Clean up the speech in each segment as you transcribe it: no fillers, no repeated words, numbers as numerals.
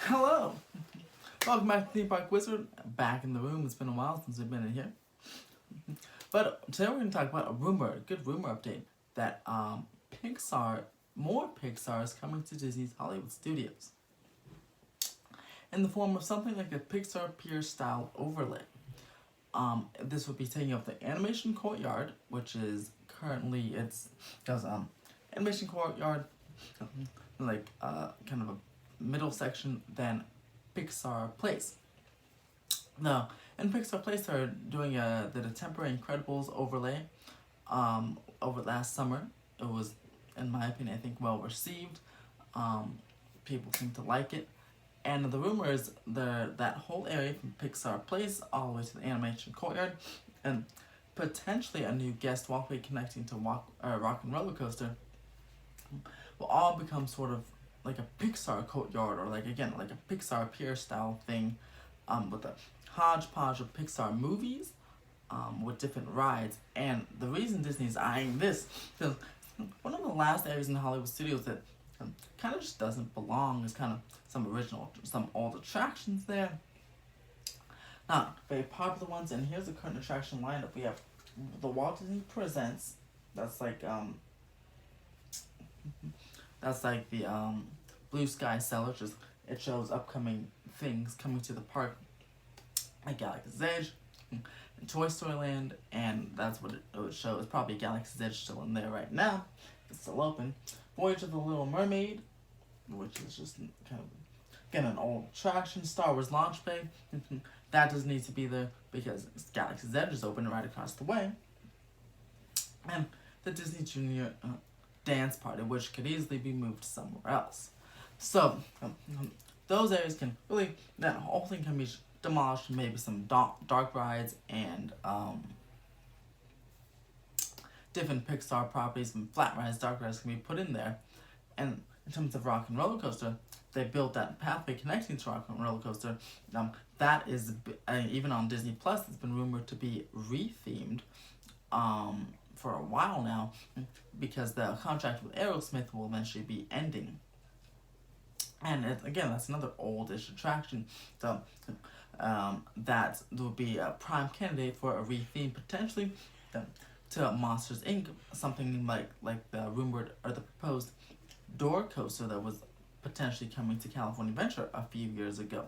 Hello! Welcome back to Theme Park Wizard. Back in the room. It's been a while since we've been in here. But today we're going to talk about a good rumor update that more Pixar is coming to Disney's Hollywood studios in the form of something like a Pixar Pier style overlay. This would be taking up the Animation Courtyard, which is currently Animation Courtyard, kind of a middle section than Pixar Place. Now, in Pixar Place, they're doing the temporary Incredibles overlay over last summer. It was, in my opinion, I think well received. People seem to like it. And the rumor is that whole area from Pixar Place all the way to the Animation Courtyard and potentially a new guest walkway connecting to Rock and Roller Coaster will all become sort of like a Pixar courtyard, or like a Pixar Pier style thing, with a hodgepodge of Pixar movies, with different rides. And the reason Disney's eyeing this is one of the last areas in the Hollywood studios that kind of just doesn't belong is kind of some old attractions there. Not very popular ones, and here's the current attraction lineup. We have the Walt Disney Presents. That's like the Blue Sky Cellar, which it shows upcoming things coming to the park, like Galaxy's Edge, and Toy Story Land, and that's what it would show. It's probably Galaxy's Edge still in there right now. It's still open. Voyage of the Little Mermaid, which is just kind of, again, an old attraction. Star Wars Launch Bay, that doesn't need to be there because Galaxy's Edge is open right across the way. And the Disney Junior Dance Party, which could easily be moved somewhere else. So, those areas that whole thing can be demolished, maybe some dark rides and different Pixar properties and flat rides, dark rides can be put in there. And in terms of Rock and Roller Coaster, they built that pathway connecting to Rock and Roller Coaster. That is, even on Disney Plus, it's been rumored to be rethemed for a while now, because the contract with Aerosmith will eventually be ending. And again, that's another oldish attraction. So that would be a prime candidate for a retheme, potentially to Monsters Inc. Something like the rumored or the proposed Door Coaster that was potentially coming to California Adventure a few years ago,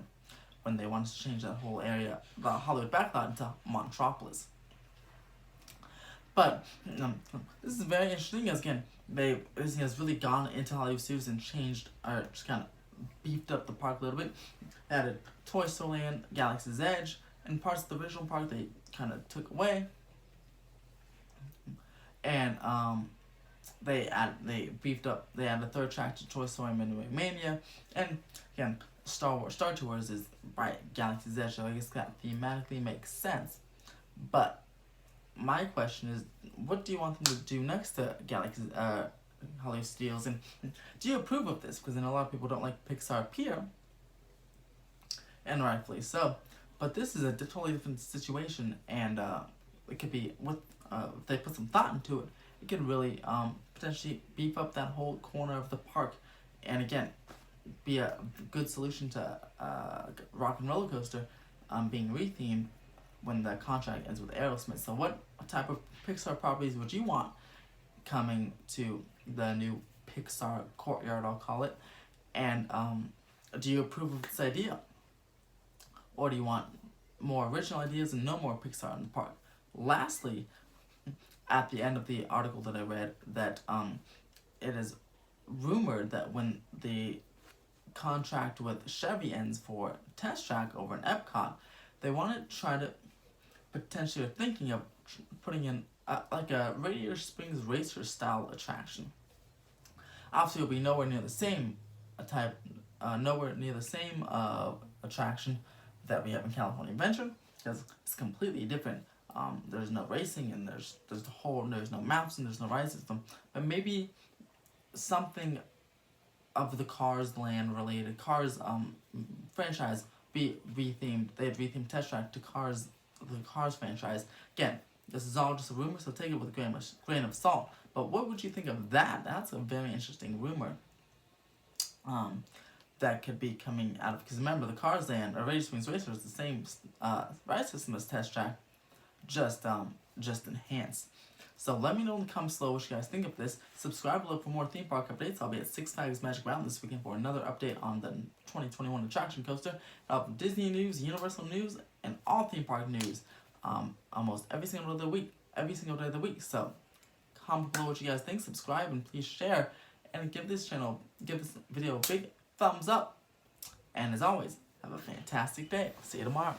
when they wanted to change that whole area, the Hollywood backlot, into Montropolis. But this is very interesting, as again, Disney has really gone into Hollywood studios and changed, or just kind of beefed up the park a little bit. Added Toy Story Land, Galaxy's Edge, and parts of the original park they kind of took away. And they added a third track to Toy Story Mania, and again, Star Tours is by Galaxy's Edge, so I guess that thematically makes sense. But my question is, what do you want them to do next to Hollywood Studios, and do you approve of this? Because then a lot of people don't like Pixar Pier, and rightfully so. But this is a totally different situation, and it could be, if they put some thought into it, it could really potentially beef up that whole corner of the park, and again, be a good solution to Rock and Roller Coaster being rethemed when the contract ends with Aerosmith. So what type of Pixar properties would you want coming to the new Pixar Courtyard, I'll call it? And do you approve of this idea? Or do you want more original ideas and no more Pixar in the park? Lastly, at the end of the article that I read, that it is rumored that when the contract with Chevy ends for Test Track over in Epcot, they want to try to potentially, are thinking of putting in like a Radiator Springs Racers style attraction. Obviously, it'll be nowhere near the same attraction that we have in California Adventure, because it's completely different. There's no racing, and there's no maps, and there's no ride system. But maybe something of the Cars Land related franchise be rethemed. They'd retheme Test Track to the Cars franchise. Again, this is all just a rumor, so take it with a grain of salt. But what would you think of that? That's a very interesting rumor. that could be coming out of, because remember the Cars Land or Radiator Springs Racers is the same ride system as Test Track, just enhanced. So let me know in the comments below what you guys think of this. Subscribe below for more theme park updates. I'll be at Six Flags Magic Mountain this weekend for another update on the 2021 attraction coaster. Disney news, Universal news, and all theme park news. Almost every single day of the week. So comment below what you guys think. Subscribe and please share, and give this video a big thumbs up. And as always, have a fantastic day. See you tomorrow.